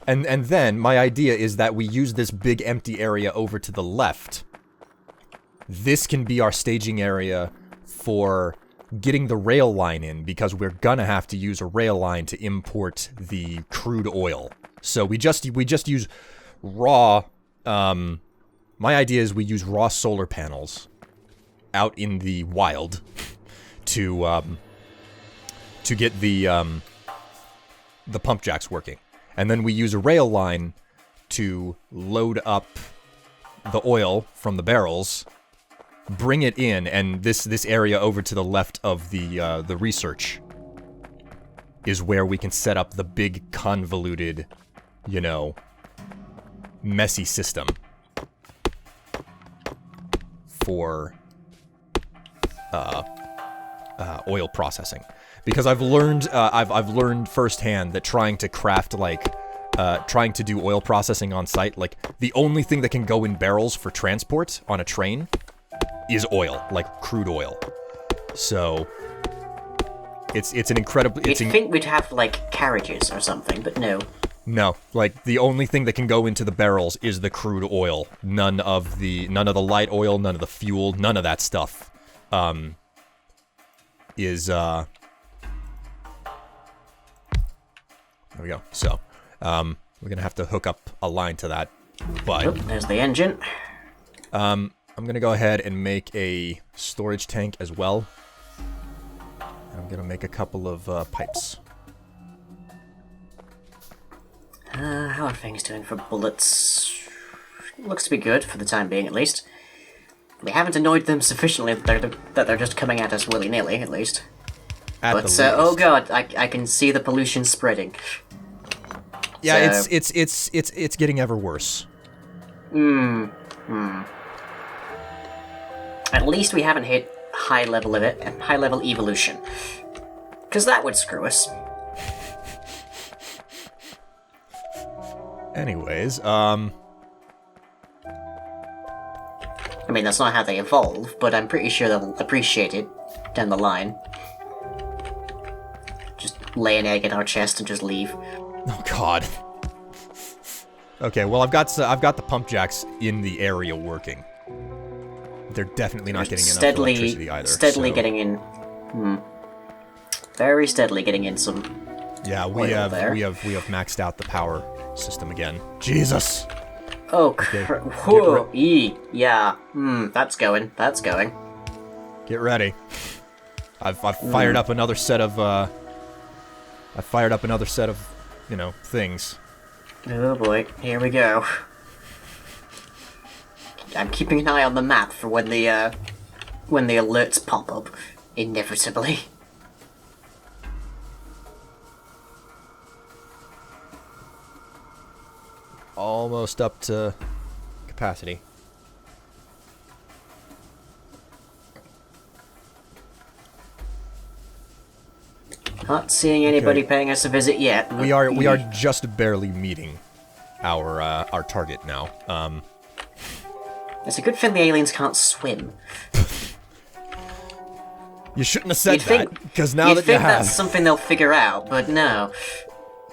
And then my idea is that we use this big empty area over to the left. This can be our staging area for getting the rail line in, because we're gonna have to use a rail line to import the crude oil. So we just use raw. My idea is we use raw solar panels out in the wild to get the pump jacks working. And then we use a rail line to load up the oil from the barrels, bring it in, and this area over to the left of the research is where we can set up the big convoluted, you know, messy system for oil processing. Because I've learned firsthand that trying to craft, like, trying to do oil processing on site, like, the only thing that can go in barrels for transport on a train is oil, like crude oil. So it's an incredible. You'd think we'd have like carriages or something, but no. No, like the only thing that can go into the barrels is the crude oil. None of the light oil, none of the fuel, none of that stuff. There we go. So, we're gonna have to hook up a line to that, but... Oh, there's the engine. I'm gonna go ahead and make a storage tank as well. I'm gonna make a couple of, pipes. How are things doing for bullets? Looks to be good, for the time being at least. We haven't annoyed them sufficiently that they're just coming at us willy-nilly, at least. But, oh god, I can see the pollution spreading. Yeah, so... it's getting ever worse. At least we haven't hit high level evolution. Because that would screw us. Anyways, I mean, that's not how they evolve, but I'm pretty sure they'll appreciate it down the line. Just lay an egg in our chest and just leave. Oh god. Okay, well I've got the pump jacks in the area working. They're definitely not getting enough electricity either. Steadily getting in. Very steadily getting in some. Yeah, we have maxed out the power system again. Jesus. Oh, yeah. That's going. That's going. Get ready. I've fired up another set of you know, things. Oh boy, here we go. I'm keeping an eye on the map for when the alerts pop up, inevitably. Almost up to capacity. Not seeing anybody paying us a visit yet. We are just barely meeting our target now. It's a good thing the aliens can't swim. You shouldn't have said that, because now that you have... You'd think that's something they'll figure out, but no.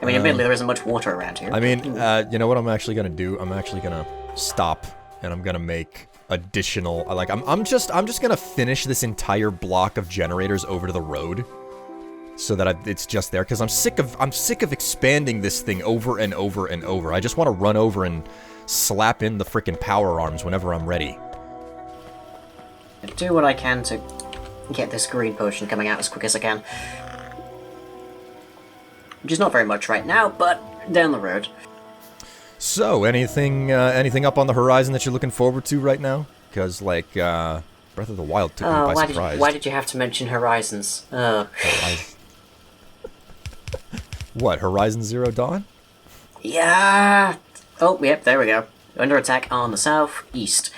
I mean, admittedly, there isn't much water around here. I mean, you know what I'm actually gonna do? I'm actually gonna stop, and I'm gonna make additional... Like, I'm just gonna finish this entire block of generators over to the road, so that it's just there, because I'm sick of expanding this thing over and over and over. I just want to run over and slap in the frickin' power arms whenever I'm ready. I do what I can to get this green potion coming out as quick as I can. Which is not very much right now, but down the road. So, anything up on the horizon that you're looking forward to right now? Because, like, Breath of the Wild took me by surprise. Why did you have to mention Horizons? What, Horizon Zero Dawn? Yeah! Oh, yep, there we go. Under attack on the southeast.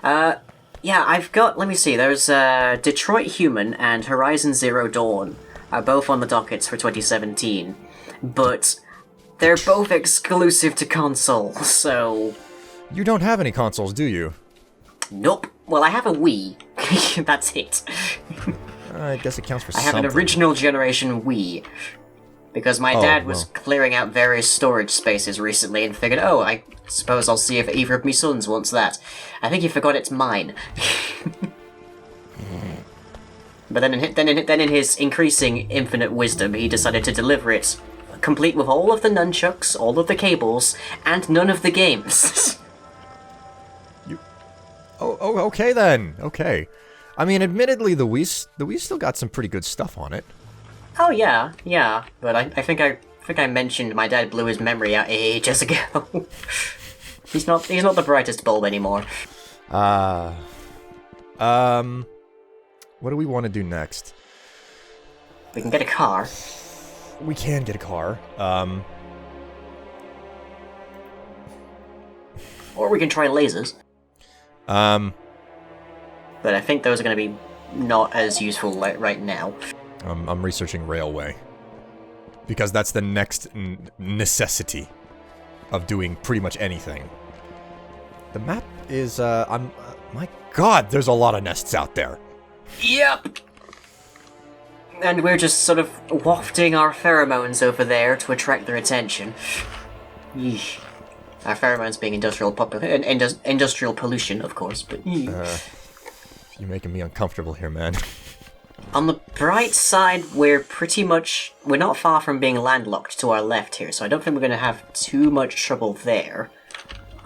Yeah, I've got, let me see, there's Detroit Human and Horizon Zero Dawn are both on the dockets for 2017. But they're both exclusive to consoles, so... You don't have any consoles, do you? Nope. Well, I have a Wii. That's it. I guess it counts for I something. have an original generation Wii. Because my dad was clearing out various storage spaces recently and figured, oh, I suppose I'll see if either of me sons wants that. I think he forgot it's mine. But then in his increasing infinite wisdom, he decided to deliver it, complete with all of the nunchucks, all of the cables, and none of the games. Okay then. Okay. I mean, admittedly, the Wii still got some pretty good stuff on it. Oh yeah. But I think I mentioned my dad blew his memory out ages ago. He's not the brightest bulb anymore. What do we want to do next? We can get a car. We can get a car. Or we can try lasers. But I think those are going to be not as useful right now. I'm researching railway. Because that's the next necessity of doing pretty much anything. The map is, my god, there's a lot of nests out there. Yep! And we're just sort of wafting our pheromones over there to attract their attention. Yeesh. Our pheromones being industrial pollution, of course, but... You're making me uncomfortable here, man. On the bright side, we're not far from being landlocked to our left here, so I don't think we're going to have too much trouble there.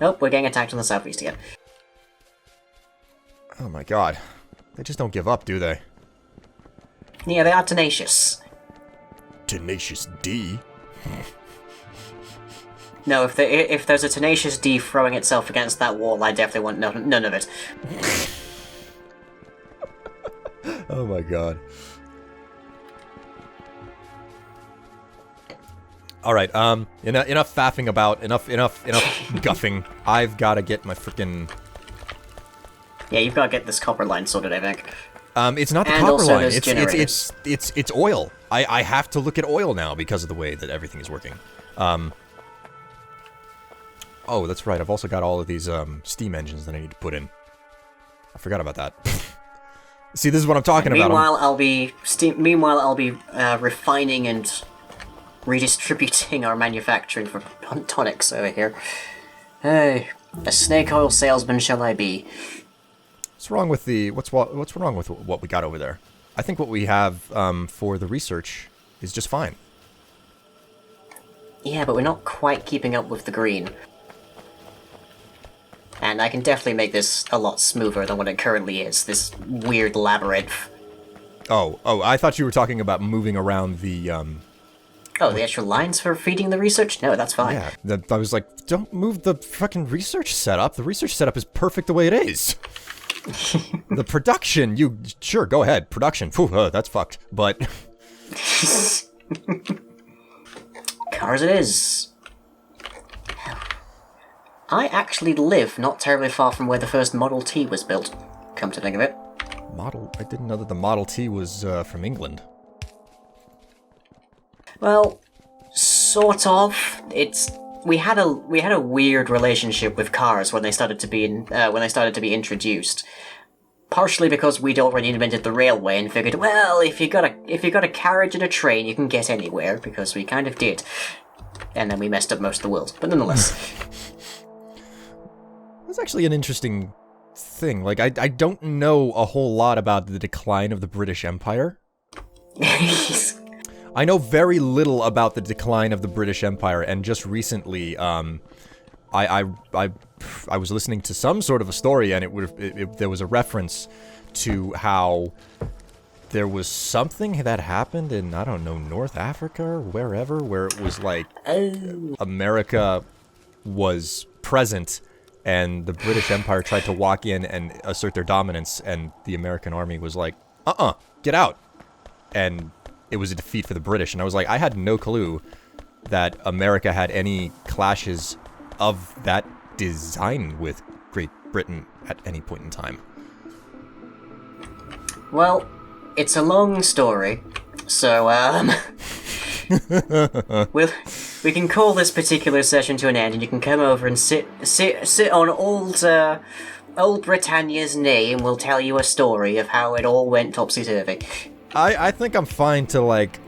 Nope, we're getting attacked on the southeast again. Oh my god. They just don't give up, do they? Yeah, they are tenacious. Tenacious D? No, if there's a tenacious D throwing itself against that wall, I definitely want none of it. Oh my god. Alright, enough faffing about, enough guffing. I've gotta get my frickin'... Yeah, you've gotta get this copper line sorted, I think. It's not the and copper line, it's oil. I have to look at oil now because of the way that everything is working. Oh, that's right, I've also got all of these, steam engines that I need to put in. I forgot about that. See, this is what I'm talking about. Meanwhile, I'll be refining and redistributing our manufacturing for tonics over here. Hey, a snake oil salesman shall I be? What's wrong with what's wrong with what we got over there? I think what we have for the research is just fine. Yeah, but we're not quite keeping up with the green. And I can definitely make this a lot smoother than what it currently is, this weird labyrinth. Oh, I thought you were talking about moving around the, Oh, the actual lines for feeding the research? No, that's fine. Yeah, I was like, don't move the fucking research setup. The research setup is perfect the way it is. The production, sure, go ahead. Production, phew, that's fucked, but... Cars it is. I actually live not terribly far from where the first Model T was built, come to think of it. I didn't know that the Model T was from England. Well, sort of. We had a weird relationship with cars when they started to be introduced. Partially because we'd already invented the railway and figured, well, if you got a carriage and a train, you can get anywhere, because we kind of did. And then we messed up most of the world, but nonetheless. That's actually an interesting thing. Like, I don't know a whole lot about the decline of the British Empire. I know very little about the decline of the British Empire, and just recently, I was listening to some sort of a story, and there was a reference to how there was something that happened in, I don't know, North Africa or wherever, where it was like America was present, and the British Empire tried to walk in and assert their dominance, and the American army was like, get out. And it was a defeat for the British, and I was like, I had no clue that America had any clashes of that design with Great Britain at any point in time. Well, it's a long story, so, we can call this particular session to an end, and you can come over and sit on old Britannia's knee, and we'll tell you a story of how it all went topsy-turvy. I think I'm fine to, like,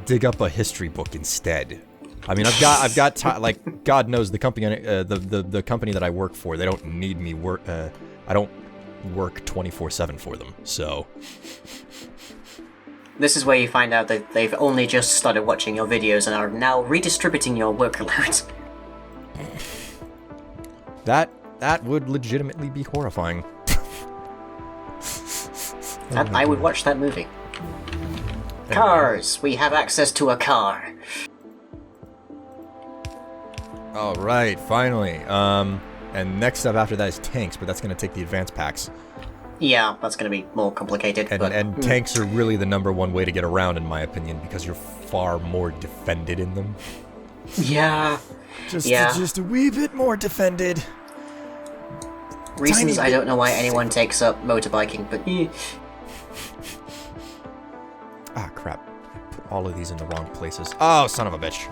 dig up a history book instead. I mean, I've got like, God knows the company, the company that I work for, they don't need me I don't work 24/7 for them, so. This is where you find out that they've only just started watching your videos and are now redistributing your workload. That would legitimately be horrifying. I would watch that movie. Cars! We have access to a car. Alright, finally. And next up after that is tanks, but that's going to take the advanced packs. Yeah, that's going to be more complicated. And tanks are really the #1 way to get around, in my opinion, because you're far more defended in them. Yeah. Just a wee bit more defended. Reasons I don't know why anyone takes up motorbiking, but... Ah, crap. I put all of these in the wrong places. Oh, son of a bitch.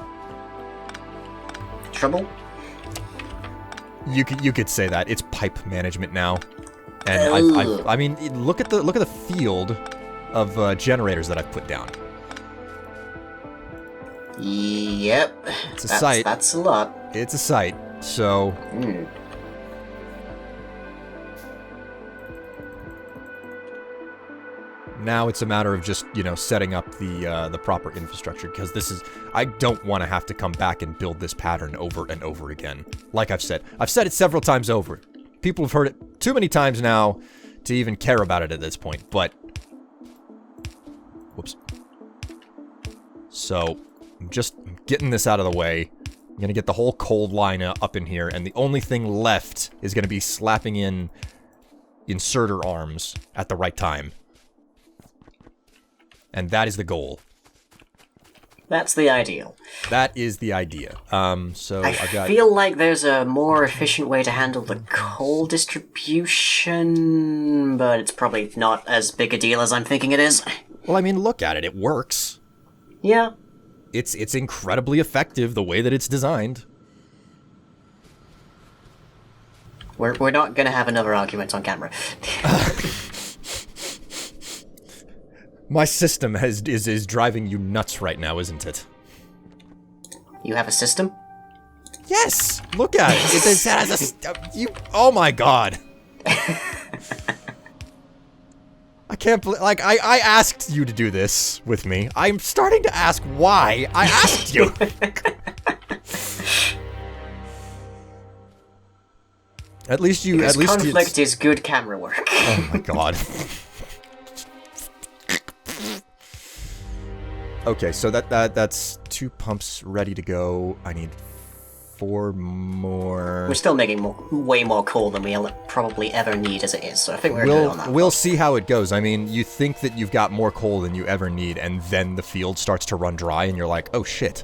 Trouble? You could say that. It's pipe management now. And I mean, look at the field of generators that I've put down. Yep. It's a site. That's a lot. It's a site. So. Now it's a matter of just, setting up the proper infrastructure, because I don't want to have to come back and build this pattern over and over again. Like I've said it several times over. People have heard it too many times now to even care about it at this point, but... Whoops. So, I'm just getting this out of the way. I'm gonna get the whole cold line up in here, and the only thing left is gonna be slapping in inserter arms at the right time. And that is the goal. That's the ideal. That is the idea. So I've got... I feel like there's a more efficient way to handle the coal distribution, but it's probably not as big a deal as I'm thinking it is. Well, I mean, look at it. It works. Yeah. It's incredibly effective the way that it's designed. We're not gonna have another argument on camera. My system is driving you nuts right now, isn't it? You have a system? Yes! Look at it! It has oh my god! I can't believe... Like, I asked you to do this with me. I'm starting to ask why I asked you! At least you... Because conflict is good camera work. Oh my god. Okay, so that's 2 pumps ready to go. I need 4 more. We're still making way more coal than we'll probably ever need as it is, so I think we're good on that. We'll see how it goes. I mean, you think that you've got more coal than you ever need, and then the field starts to run dry, and you're like, oh shit.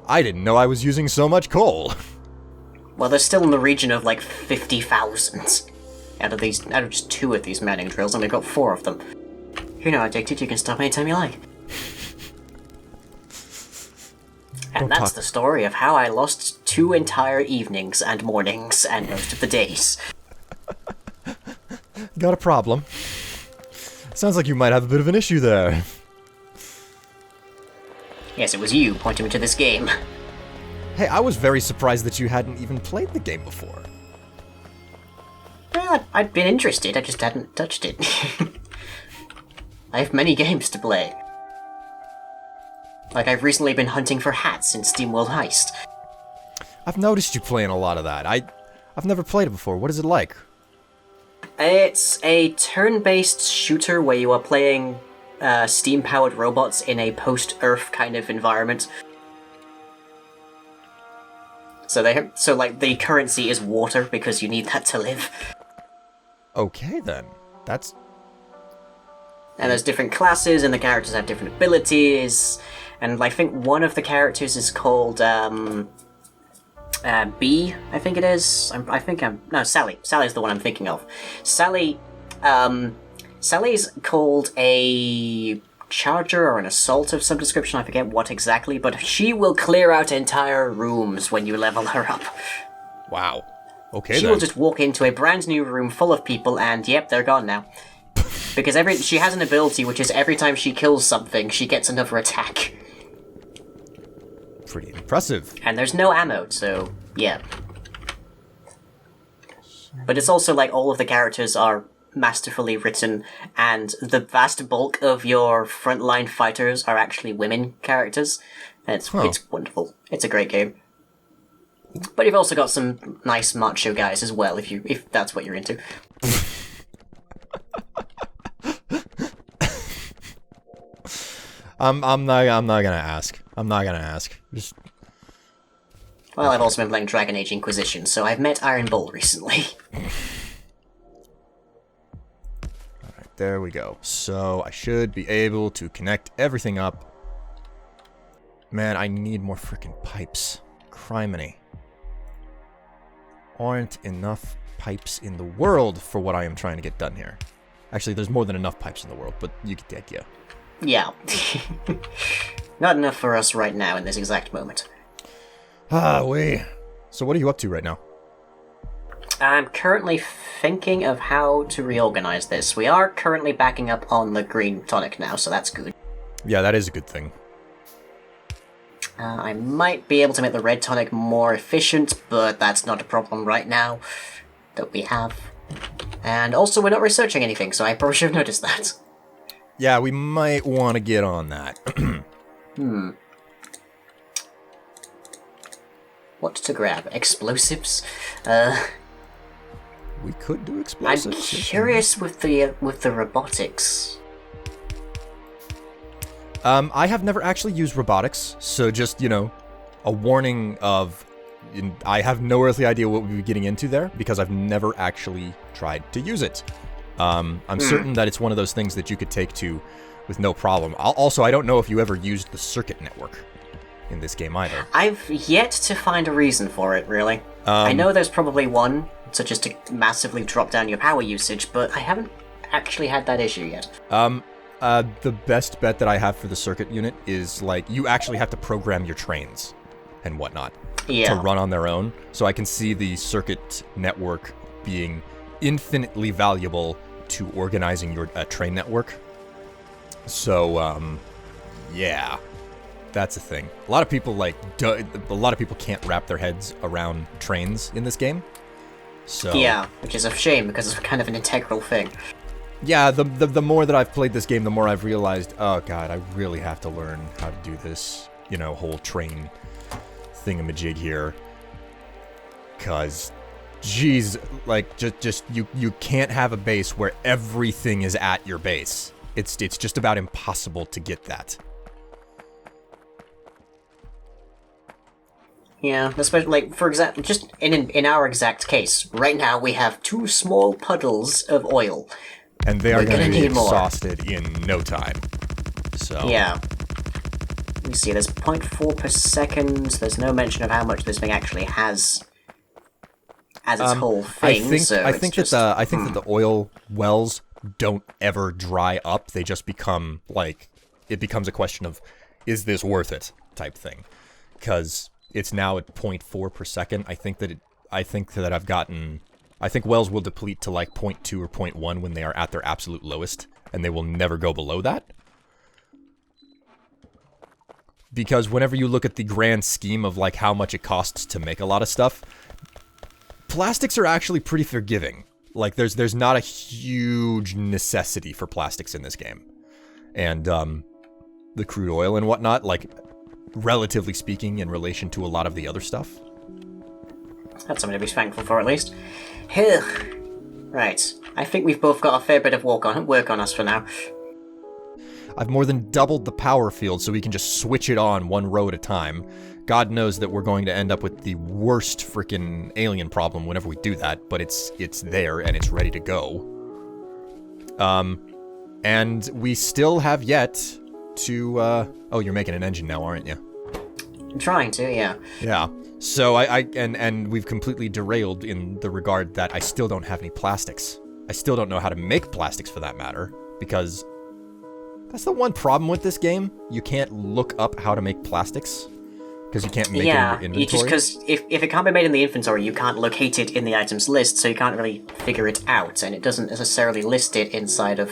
I didn't know I was using so much coal. Well, they're still in the region of like 50,000 out of just 2 of these mining drills, and we've got 4 of them. You're not addicted, you can stop anytime you like. And that's the story of how I lost 2 entire evenings and mornings and most of the days. Got a problem. Sounds like you might have a bit of an issue there. Yes, it was you pointing me to this game. Hey, I was very surprised that you hadn't even played the game before. Well, I'd been interested, I just hadn't touched it. I have many games to play. Like, I've recently been hunting for hats in SteamWorld Heist. I've noticed you playing a lot of that. I've never played it before. What is it like? It's a turn-based shooter where you are playing steam-powered robots in a post-Earth kind of environment. So the currency is water because you need that to live. Okay then. That's... And there's different classes, and the characters have different abilities. And I think one of the characters is called B, I think it is. No, Sally. Sally's the one I'm thinking of. Sally's called a charger or an assault of some description, I forget what exactly, but she will clear out entire rooms when you level her up. Wow. Okay, She will just walk into a brand new room full of people and, yep, they're gone now. Because she has an ability which is every time she kills something, she gets another attack. Pretty impressive. And there's no ammo, so yeah. But it's also like all of the characters are masterfully written, and the vast bulk of your frontline fighters are actually women characters. It's wonderful. It's a great game. But you've also got some nice macho guys as well, if that's what you're into. I'm not gonna ask. I'm not gonna ask. Just. Well, I've also been playing Dragon Age Inquisition, so I've met Iron Bull recently. Alright, there we go. So I should be able to connect everything up. Man, I need more freaking pipes. Criminy. Aren't enough pipes in the world for what I am trying to get done here. Actually, there's more than enough pipes in the world, but you get the idea. Yeah. Not enough for us right now in this exact moment. So what are you up to right now? I'm currently thinking of how to reorganize this. We are currently backing up on the green tonic now, so that's good. Yeah, that is a good thing. I might be able to make the red tonic more efficient, but that's not a problem right now that we have. And also, we're not researching anything, so I probably should have noticed that. Yeah, we might want to get on that. What to grab? Explosives? We could do I'm explosives. curious with the robotics. I have never actually used robotics, so just, a warning of... I have no earthly idea what we'd be getting into there, because I've never actually tried to use it. I'm certain that it's one of those things that you could take to with no problem. I don't know if you ever used the circuit network in this game either. I've yet to find a reason for it, really. I know there's probably one, such as to massively drop down your power usage, but I haven't actually had that issue yet. The best bet that I have for the circuit unit is, you actually have to program your trains and whatnot to run on their own. So I can see the circuit network being infinitely valuable to organizing your train network. So, yeah, that's a thing. A lot of people can't wrap their heads around trains in this game. So yeah, which is a shame because it's kind of an integral thing. Yeah, the more that I've played this game, the more I've realized, oh god, I really have to learn how to do this, whole train thingamajig here. Cause, geez, you can't have a base where everything is at your base. It's just about impossible to get that. Yeah, especially, for example, just in our exact case, right now we have 2 small puddles of oil. And they are going to be exhausted in no time. So yeah. Let me see, there's 0.4 per second. There's no mention of how much this thing actually has as its whole thing. I think that the oil wells don't ever dry up. They just become it becomes a question of, is this worth it type thing? Because it's now at 0.4 per second. I think wells will deplete to 0.2 or 0.1 when they are at their absolute lowest, and they will never go below that. Because whenever you look at the grand scheme of how much it costs to make a lot of stuff, plastics are actually pretty forgiving. There's not a huge necessity for plastics in this game. And the crude oil and whatnot, relatively speaking, in relation to a lot of the other stuff. That's something to be thankful for, at least. Right. I think we've both got a fair bit of work on us for now. I've more than doubled the power field so we can just switch it on one row at a time. God knows that we're going to end up with the worst freaking alien problem whenever we do that, but it's there and it's ready to go. And we still have yet to, oh, you're making an engine now, aren't you? I'm trying to, yeah. Yeah. So and we've completely derailed in the regard that I still don't have any plastics. I still don't know how to make plastics for that matter, because that's the one problem with this game. You can't look up how to make plastics, because you can't make it in your inventory. Yeah, because if it can't be made in the inventory, you can't locate it in the items list, so you can't really figure it out, and it doesn't necessarily list it inside of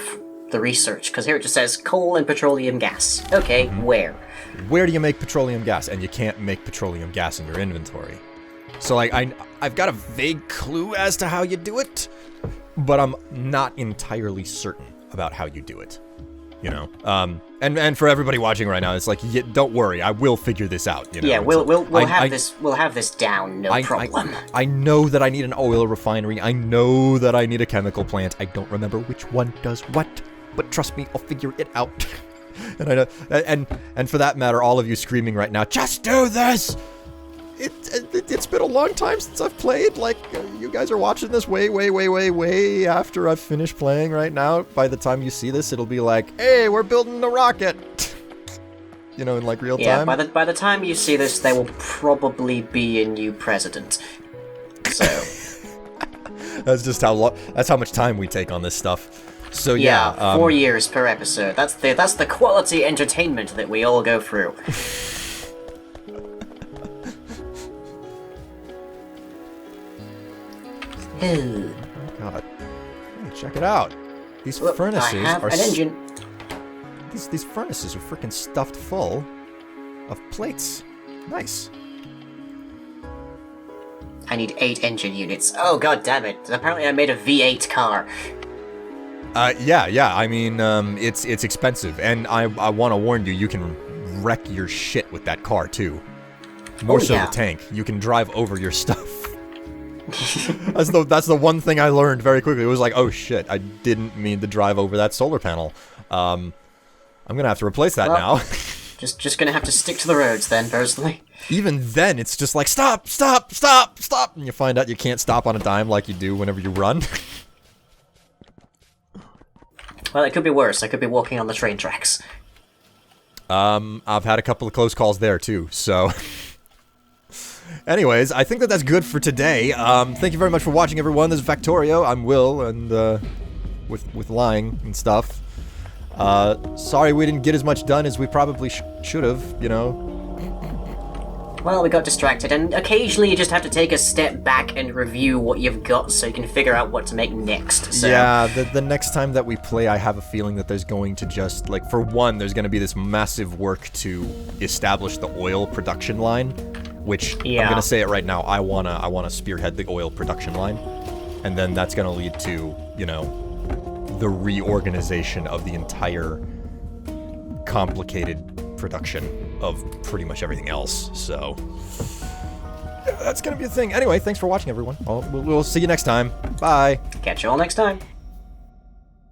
the research, because here it just says coal and petroleum gas. Okay, where? Where do you make petroleum gas? And you can't make petroleum gas in your inventory. So, like, I've got a vague clue as to how you do it, but I'm not entirely certain about how you do it. You know? And for everybody watching right now, it's like, don't worry, I will figure this out, you know? Yeah, we'll have this down, no problem. I know that I need an oil refinery. I know that I need a chemical plant. I don't remember which one does what, but trust me, I'll figure it out. And I know, and for that matter, all of you screaming right now, just do this! It's been a long time since I've played. Like, you guys are watching this way after I've finished playing right now. By the time you see this, it'll be like, hey, we're building a rocket. You know, in like real time. Yeah, by the time you see this, there will probably be a new president. So that's how much time we take on this stuff. So yeah, 4 years per episode. That's the quality entertainment that we all go through. Oh God! Hey, check it out. These furnaces I have are an engine. These furnaces are freaking stuffed full of plates. Nice. I need 8 engine units. Oh God damn it! Apparently, I made a V8 car. Yeah. I mean, it's expensive, and I want to warn you, you can wreck your shit with that car too. More so the tank. You can drive over your stuff. That's the one thing I learned very quickly. It was like, oh shit, I didn't mean to drive over that solar panel. I'm gonna have to replace that now. just gonna have to stick to the roads then, personally. Even then, it's just like, stop, and you find out you can't stop on a dime like you do whenever you run. Well, it could be worse. I could be walking on the train tracks. I've had a couple of close calls there too, so... Anyways, I think that's good for today. Thank you very much for watching, everyone. This is Factorio. I'm Will, and with lying and stuff. Sorry we didn't get as much done as we probably should have, you know. Well, we got distracted, and occasionally you just have to take a step back and review what you've got so you can figure out what to make next. So. Yeah, the next time that we play, I have a feeling that there's going to just, like, for one, there's going to be this massive work to establish the oil production line, which, I'm going to say it right now, I wanna spearhead the oil production line, and then that's going to lead to, you know, the reorganization of the entire complicated production of pretty much everything else, so yeah, that's gonna be a thing. Anyway, thanks for watching, everyone. We'll see you next time. Bye. Catch you all next time.